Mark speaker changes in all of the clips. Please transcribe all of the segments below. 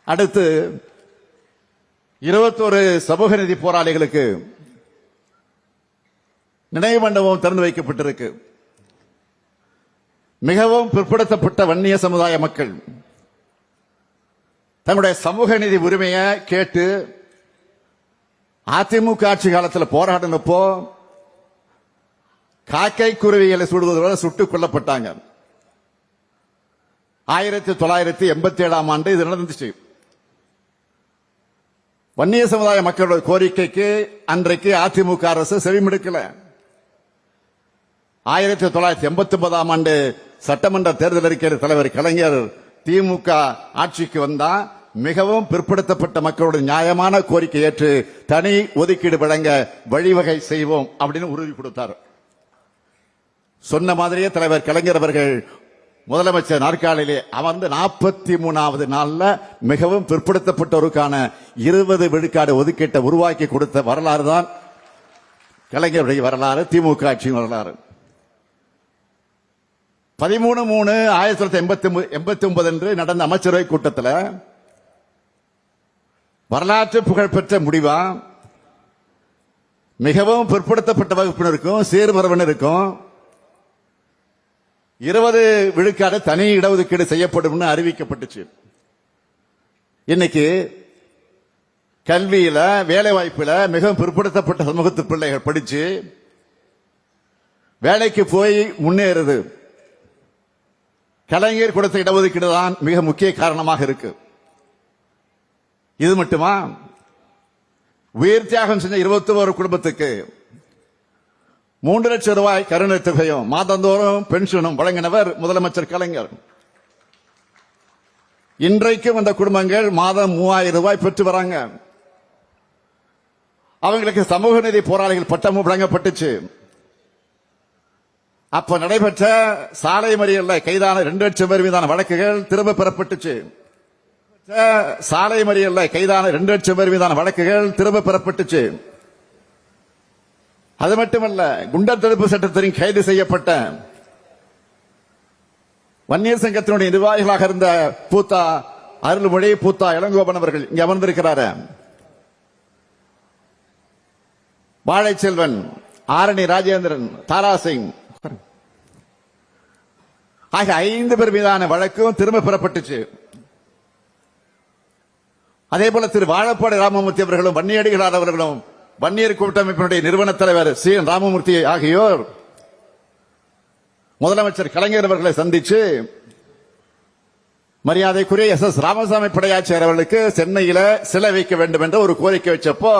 Speaker 1: அடுத்து 21 சமூக நீதி போராளிகளுக்கு நினைவு மண்டபம் திறந்து வைக்கப்பட்டிருக்கு. மிகவும் பிற்படுத்தப்பட்ட வன்னிய சமுதாய மக்கள் தங்களுடைய சமூக நீதி உரிமையை கேட்டு அதிமுக ஆட்சி காலத்தில் போராடினப்போ காக்கை குருவிகளை சுடுவதோட சுட்டுக் கொல்லப்பட்டாங்க. 1987 ஆண்டு இது நடந்துச்சு. வன்னிய சமுதாய மக்களோட கோரிக்கைக்கு அன்றைக்கு அதிமுக அரசு செவிமடுக்கல. 1989 ஆண்டு சட்டமன்ற தேர்தல் அறிக்கை தலைவர் கலைஞர் திமுக ஆட்சிக்கு வந்தா மிகவும் பிற்படுத்தப்பட்ட மக்களுடைய நியாயமான கோரிக்கை ஏற்று தனி ஒதுக்கீடு வழங்க வழிவகை செய்வோம் அப்படின்னு உறுதி கொடுத்தார். சொன்ன மாதிரியே தலைவர் கலைஞர் அவர்கள் முதலமைச்சர் நாற்காலிலே அமர்ந்து 43வது நாள்ல மிகவும் பிற்படுத்தப்பட்டோருக்கான 20 விழுக்காடு ஒதுக்கீட்டை உருவாக்கி கொடுத்த வரலாறு தான் கலைஞருடைய வரலாறு, திமுக ஆட்சியின் வரலாறு. 13/3/1989 அன்று நடந்த அமைச்சரவை கூட்டத்தில் வரலாற்று புகழ்பெற்ற முடிவா மிகவும் பிற்படுத்தப்பட்ட வகுப்பினருக்கும் சீர்மரபினருக்கும் 20 விழுக்காடு தனி இடஒதுக்கீடு செய்யப்படும் அறிவிக்கப்பட்டுச்சு. இன்னைக்கு கல்வியில வேலை வாய்ப்புல மிகவும் பிற்படுத்தப்பட்ட சமூகத்து பிள்ளைகள் படிச்சு வேலைக்கு போய் முன்னேறுது கலைஞர் கொடுத்த இடஒதுக்கீடு தான் மிக முக்கிய காரணமாக இருக்கு. இது மட்டுமா, உயிர் தியாகம் செஞ்ச 21 குடும்பத்துக்கு 3 லட்சம் ரூபாய் கருணை தொகையும் மாதந்தோறும் பென்ஷனும் வழங்கினவர் முதலமைச்சர் கலைஞர். இன்றைக்கும் அந்த குடும்பங்கள் மாதம் 3000 ரூபாய் பெற்று வராங்க. அவங்களுக்கு சமூக நீதி போராளிகள் பட்டமும் வழங்கப்பட்டுச்சு. அப்ப நடைபெற்ற சாலை மறியலில் கைதான 2 லட்சம் பேர் மீதான வழக்குகள் திரும்ப பெறப்பட்டுச்சு. சாலை மறியலில் கைதான 2 லட்சம் பேர் மீதான வழக்குகள் திரும்ப பெறப்பட்டுச்சு. அது மட்டுமல்ல, குண்டர் தடுப்பு சட்டத்தின் கைது செய்யப்பட்ட வன்னியர் சங்கத்தினுடைய நிர்வாகிகளாக இருந்த பூத்தா அருள்மொழி, பூத்தா இளங்கோபன் அவர்கள் இங்கே அமர்ந்திருக்கிறார். வாழைச்செல்வன், ஆரணி ராஜேந்திரன், தாராசிங் ஆகிய 5 பேர் மீதான வழக்கும் திரும்ப பெறப்பட்டுச்சு. அதே போல திரு வாழப்பாடி ராமமூர்த்தி அவர்களும் வன்னியடிகளார் அவர்களும் வன்னியர் கூட்டமைப்பினுடைய நிறுவன தலைவர் சி என் ராமமூர்த்தி ஆகியோர் முதலமைச்சர் கலைஞர் அவர்களை சந்திச்சு மரியாதைக்குரிய எஸ் எஸ் ராமசாமி படையாச்சியார் அவர்களுக்கு சென்னையில சிலை வைக்க வேண்டும் என்ற ஒரு கோரிக்கை வச்சப்போ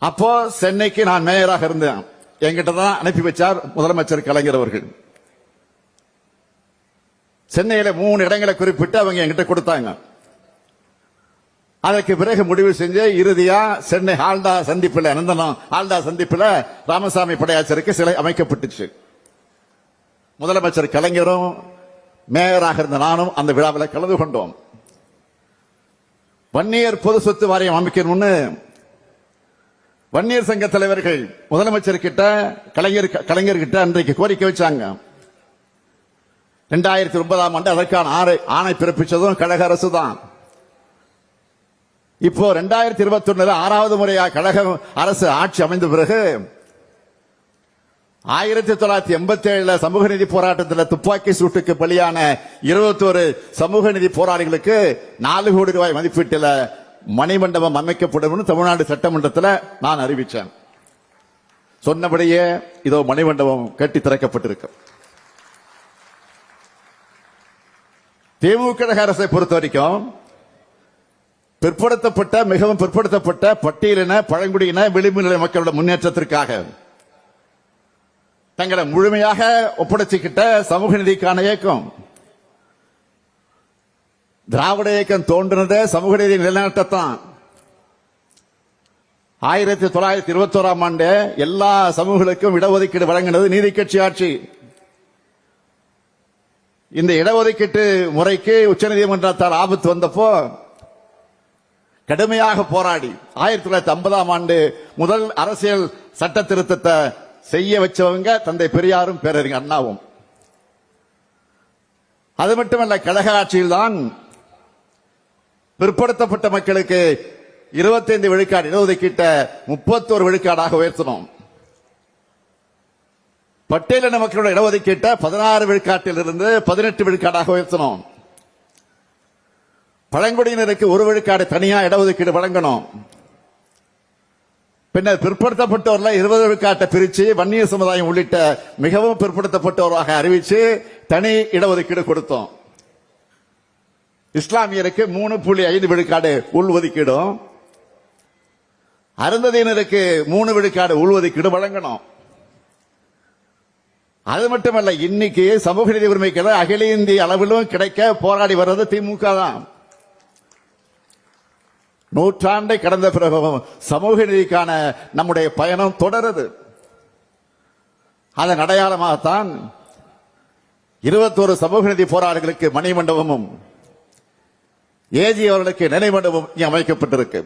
Speaker 1: அப்போ சென்னைக்கு நான் மேயராக இருந்தேன். என்கிட்ட தான் அனுப்பி வச்சார் முதலமைச்சர் கலைஞர் அவர்கள். சென்னையில 3 இடங்களை குறிப்பிட்டு அவங்க என்கிட்ட கொடுத்தாங்க. அதற்கு பிறகு முடிவு செஞ்சு இறுதியா சென்னை ஆல்டா சந்திப்பில் நந்தனம் ஆல்டா சந்திப்பில் ராமசாமி படையாச்சருக்கு சிலை அமைக்கப்பட்டுச்சு. முதலமைச்சர் கலைஞரும் மேயராக இருந்த நானும் அந்த விழாவில் கலந்து கொண்டோம். வன்னியர் பொது சொத்து வாரியம் அமைக்கணும்னு வன்னியர் சங்க தலைவர்கள் முதலமைச்சர் கிட்ட கலைஞர் கிட்ட அன்றைக்கு கோரிக்கை வச்சாங்க. 2009 ஆண்டு அதற்கான ஆணை பிறப்பிச்சதும் கழக அரசு தான். இப்போ 2021 6வது முறையாக கழக அரசு ஆட்சி அமைந்த பிறகு 1987 சமூக நீதி போராட்டத்தில் துப்பாக்கி சூட்டுக்கு பலியான 21 சமூக நீதி போராளிகளுக்கு 4 கோடி ரூபாய் மதிப்பீட்டில் மணிமண்டபம் அமைக்கப்படும் தமிழ்நாடு சட்டமன்றத்தில் நான் அறிவிச்சேன். சொன்னபடியே இதோ மணிமண்டபம் கட்டி திறக்கப்பட்டிருக்கு. திமுக அரசை பொறுத்த வரைக்கும் பிற்படுத்தப்பட்ட மிகவும் பிற்படுத்தப்பட்ட பட்டியலின பழங்குடியின விளிம்பு நிலை மக்களோட முன்னேற்றத்திற்காக தங்களை முழுமையாக ஒப்படைச்சுக்கிட்ட சமூக நீதிக்கான இயக்கம். திராவிட இயக்கம் தோன்றினதே சமூக நீதி நிலைநாட்டத்தான். 1921 ஆண்டு எல்லா சமூகங்களுக்கும் இடஒதுக்கீடு வழங்கினது நீதி கட்சி ஆட்சி. இந்த இடஒதுக்கீட்டு முறைக்கு உச்சநீதிமன்றத்தால் ஆபத்து வந்தப்போ கடுமையாக போராடி 1950 ஆண்டு முதல் அரசியல் சட்ட திருத்தத்தை செய்ய வச்சவங்க தந்தை பெரியாரும் பேரறிஞர் அண்ணாவும். அது மட்டுமல்ல, கழக ஆட்சியில் தான் பிற்படுத்தப்பட்ட மக்களுக்கு 25 விழுக்காடு இடஒதுக்கீட்ட 31 விழுக்காடாக உயர்த்தணும். பட்டியலின மக்களோட இடஒதுக்கீட்ட 16 விழுக்காட்டில் இருந்து 18 விழுக்காடாக உயர்த்தணும். பழங்குடியினருக்கு 1 விழுக்காடு தனியா இடஒதுக்கீடு வழங்கணும். பின்னர் பிற்படுத்தப்பட்டோர்ல 20 விழுக்காட்டை பிரிச்சு வன்னிய சமுதாயம் உள்ளிட்ட மிகவும் பிற்படுத்தப்பட்டோராக அறிவிச்சு தனி இடஒதுக்கீடு கொடுத்தோம். இஸ்லாமியருக்கு 3.5 விழுக்காடு உள்ஒதுக்கீடும், அருந்ததியினருக்கு 3 விழுக்காடு உள்ஒதுக்கீடு வழங்கணும். அது மட்டுமல்ல, இன்னைக்கு சமூக நீதி உரிமைகளை அகில இந்திய அளவிலும் கிடைக்க போராடி வர்றது திமுக தான். நூற்றாண்டை கடந்த பிறகும் சமூக நீதிக்கான நம்முடைய பயணம் தொடருது. அதன் அடையாளமாகத்தான் 21 சமூக நீதி போராளிகளுக்கு மணிமண்டபமும் ஏஜி அவர்களுக்கு நினைமண்டபமும் இங்கே அமைக்கப்பட்டிருக்கு.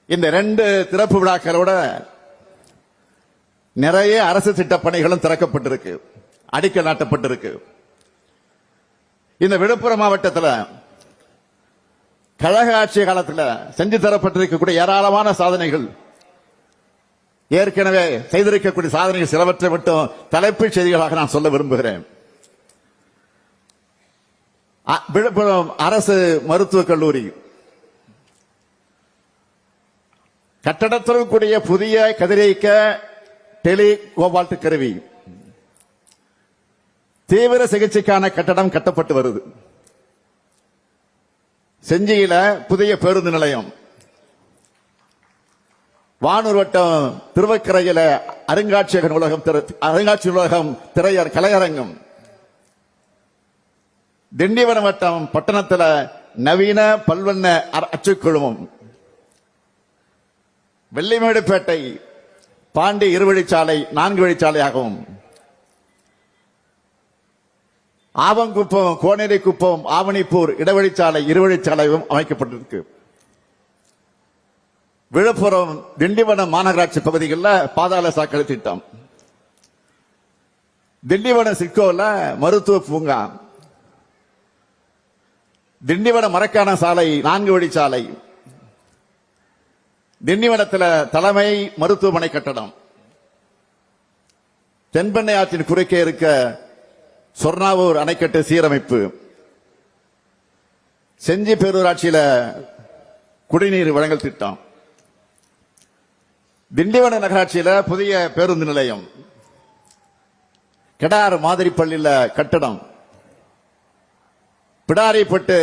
Speaker 1: இந்த 2 திறப்பு விழாக்களோட நிறைய அரசு திட்ட பணிகளும் திறக்கப்பட்டிருக்கு, அடிக்கல் நாட்டப்பட்டிருக்கு. இந்த விழுப்புரம் மாவட்டத்தில் கழக ஆட்சி காலத்தில் செஞ்சு தரப்பட்டிருக்கக்கூடிய ஏராளமான சாதனைகள், ஏற்கனவே செய்திருக்கக்கூடிய சாதனைகள் சிலவற்றை மட்டும் தலைப்புச் செய்திகளாக நான் சொல்ல விரும்புகிறேன். விழுப்புரம் அரசு மருத்துவக் கல்லூரி கட்டடத்துடன் கூடிய புதிய கதிரியக்க டெலி கோபால்ட் கருவி, தீவிர சிகிச்சைக்கான கட்டடம் கட்டப்பட்டு வருது. செஞ்சியில புதிய பேருந்து நிலையம், வானூர் வட்டம் திருவக்கரையில அருங்காட்சியக உலகம் கலையரங்கம், திண்டிவனம் வட்டம் பட்டணத்தில் நவீன பல்வண்ண அச்சுக்குழுமம், வெள்ளிமேடுபேட்டை பாண்டி 2 வழிச்சாலை 4 வழிச்சாலையாகவும், ஆவங்குப்பம் கோனேரிக்குப்பம் ஆவணிப்பூர் இடவழிச்சாலை 2 வழிச்சாலையும் அமைக்கப்பட்டிருக்கு. விழுப்புரம் திண்டிவனம் மாநகராட்சி பகுதிகளில் பாதாள சாக்கடை திட்டம், திண்டிவனம் சிட்கோல மருத்துவ பூங்கா, திண்டிவனம் மரக்கான சாலை 4 வழிச்சாலை, திண்டிவனத்தில் தலைமை மருத்துவமனை கட்டடம், தென்பெண்ணை ஆற்றின் குறுக்கே இருக்க சொர்ணாவூர் அணைக்கட்டு சீரமைப்பு, செஞ்சி பேரூராட்சியில குடிநீர் வழங்கல் திட்டம், திண்டிவன நகராட்சியில புதிய பேருந்து நிலையம், கிடார் மாதிரி பள்ளியில கட்டடம், பிடாரிப்பட்டு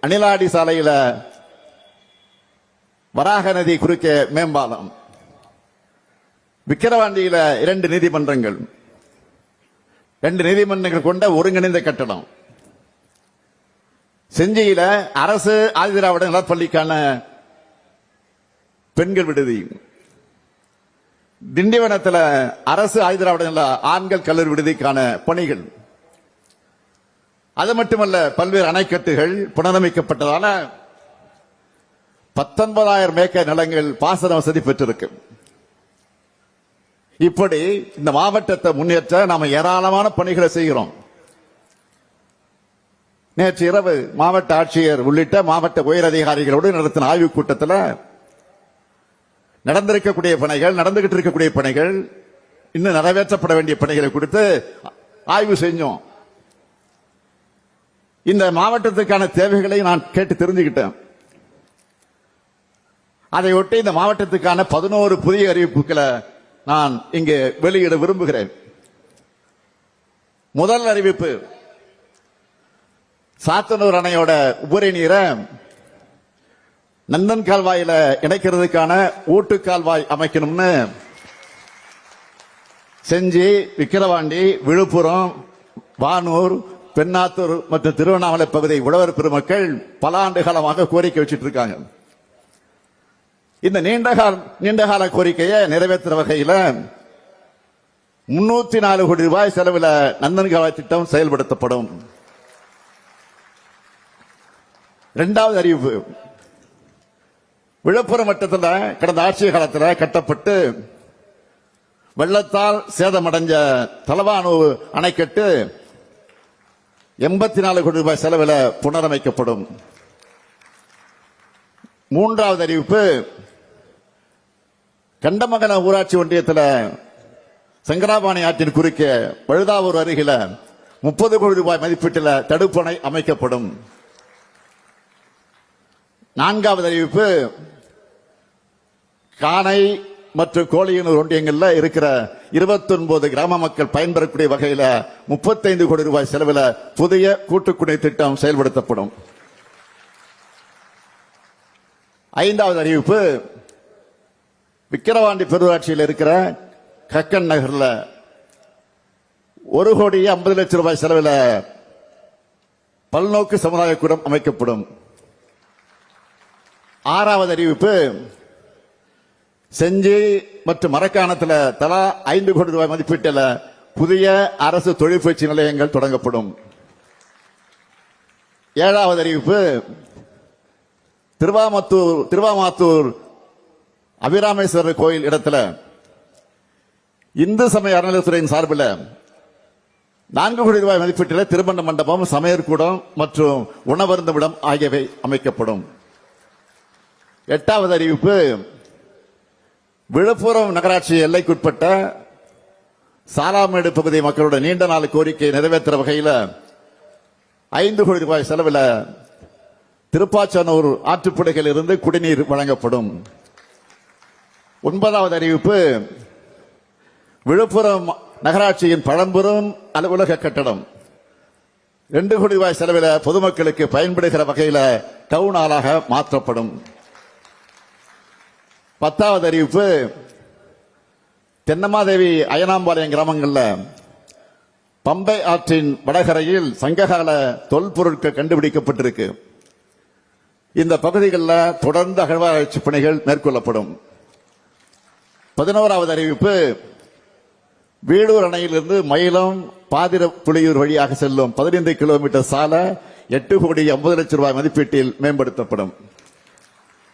Speaker 1: அணிலாடி சாலையில வராக நதி குறுக்கே மேம்பாலம், விக்கிரவாண்டியில 2 நீதிமன்றங்கள், 2 நீதிமன்றங்கள் கொண்ட ஒருங்கிணைந்த கட்டடம், செஞ்சியில அரசு ஆதிதிராவிட நலப்பள்ளிக்கான பெண்கள் விடுதி, திண்டிவனத்தில் அரசு ஆதிதிராவிட நல ஆண்கள் கல்லூரி விடுதிக்கான பணிகள். அது மட்டுமல்ல, பல்வேறு அணைக்கட்டுகள் புனரமைக்கப்பட்டதால 19,000 ஏக்கர் நிலங்கள் பாசன வசதி பெற்றிருக்கு. இப்படி இந்த மாவட்டத்தை முன்னேற்ற நாம ஏராளமான பணிகளை செய்கிறோம். நேற்று இரவு மாவட்ட ஆட்சியர் உள்ளிட்ட மாவட்ட உயர் அதிகாரிகளோடு நடத்தின ஆய்வுக் கூட்டத்தில் நடந்திருக்கக்கூடிய பணிகள், நடந்துகிட்டு இருக்கக்கூடிய பணிகள், இன்னும் நிறைவேற்றப்பட வேண்டிய பணிகளை குறித்து ஆய்வு செஞ்சோம். இந்த மாவட்டத்துக்கான தேவைகளை நான் கேட்டு தெரிஞ்சுக்கிட்டேன். அதையொட்டி இந்த மாவட்டத்துக்கான 11 புதிய அறிவிப்புகளை நான் இங்கே வெளியிட விரும்புகிறேன். முதல் அறிவிப்பு, சாத்தனூர் அணையோட உபரி நீரை நந்தன் கால்வாயில இணைக்கிறதுக்கான ஊட்டு கால்வாய் அமைக்கணும்னு செஞ்சி, விக்கிரவாண்டி, விழுப்புரம், வானூர், பெண்ணாத்தூர் மற்றும் திருவண்ணாமலை பகுதி உழவர் பெருமக்கள் பல ஆண்டு காலமாக கோரிக்கை வச்சிட்டு இருக்காங்க. இந்த நீண்டகால கோரிக்கையை நிறைவேற்றுற வகையில் 304 கோடி ரூபாய் செலவில் நந்தன் கால்வாய் திட்டம் செயல்படுத்தப்படும். இரண்டாவது அறிவிப்பு, விழுப்புரம் வட்டத்தில் கடந்த ஆட்சி காலத்தில் கட்டப்பட்டு வெள்ளத்தால் சேதமடைஞ்ச தலவானூர் அணைக்கட்டு 84 கோடி ரூபாய் செலவில் புனரமைக்கப்படும். மூன்றாவது அறிவிப்பு, கண்டமங்கலம் ஊராட்சி ஒன்றியத்தில் சங்கராபாணி ஆற்றின் குறுக்கே பழுதாவூர் அருகில 30 கோடி ரூபாய் மதிப்பீட்டில் தடுப்பணை அமைக்கப்படும். நான்காவது அறிவிப்பு, காணை மற்றும் கோழியனூர் ஒன்றியங்களில் இருக்கிற 29 கிராம மக்கள் பயன்பெறக்கூடிய வகையில் 35 கோடி ரூபாய் செலவில் புதிய கூட்டுக்குடிநீர் திட்டம் செயல்படுத்தப்படும். ஐந்தாவது அறிவிப்பு, விக்கிரவாண்டி பெருராட்சியில் இருக்கிற கக்கன் நகரில் 1,50,00,000 ரூபாய் செலவில் பல்நோக்கு சமுதாய கூடம் அமைக்கப்படும். ஆறாவது அறிவிப்பு, செஞ்சி மற்றும் மரக்காணத்தில் தலா 5 கோடி ரூபாய் மதிப்பீட்டில் புதிய அரசு தொழிற்பயிற்சி நிலையங்கள் தொடங்கப்படும். ஏழாவது அறிவிப்பு, திருவாமாத்தூர் அபிராமேஸ்வரர் கோயில் இடத்துல இந்து சமய அறநிலையத்துறையின் சார்பில் 4 கோடி ரூபாய் மதிப்பீட்டில் திருமண மண்டபம், சமையற்கூடம் மற்றும் உணவருந்துமிடம் ஆகியவை அமைக்கப்படும். எட்டாவது அறிவிப்பு, விழுப்புரம் நகராட்சி எல்லைக்குட்பட்ட சாலாமேடு பகுதி மக்களோட நீண்ட நாள் கோரிக்கை நிறைவேற்ற வகையில் 5 கோடி ரூபாய் செலவில் திருப்பாச்சனூர் ஆற்றுப்படுகையில் இருந்து குடிநீர் வழங்கப்படும். ஒன்பதாவது அறிவிப்பு, விழுப்புரம் நகராட்சியின் பழம்பெரும் அலுவலக கட்டடம் 2 கோடி ரூபாய் செலவில் பொதுமக்களுக்கு பயன்படுகிற வகையில் டவுன் ஹாலாக மாற்றப்படும். 10வது அறிவிப்பு, தென்னமாதேவி அயனாம்பாளையம் கிராமங்களில் பம்பை ஆற்றின் வடகரையில் சங்ககால தொல்பொருட்கள் கண்டுபிடிக்கப்பட்டிருக்கு. இந்த பகுதிகளில் தொடர்ந்து அகழ்வாராய்ச்சி பணிகள் மேற்கொள்ளப்படும். 11வது அறிவிப்பு, வீடூர் அணையிலிருந்து மயிலம் பாதிரப்புலியூர் வழியாக செல்லும் 15 கிலோமீட்டர் சாலை 8,50,00,000 ரூபாய் மதிப்பீட்டில் மேம்படுத்தப்படும்.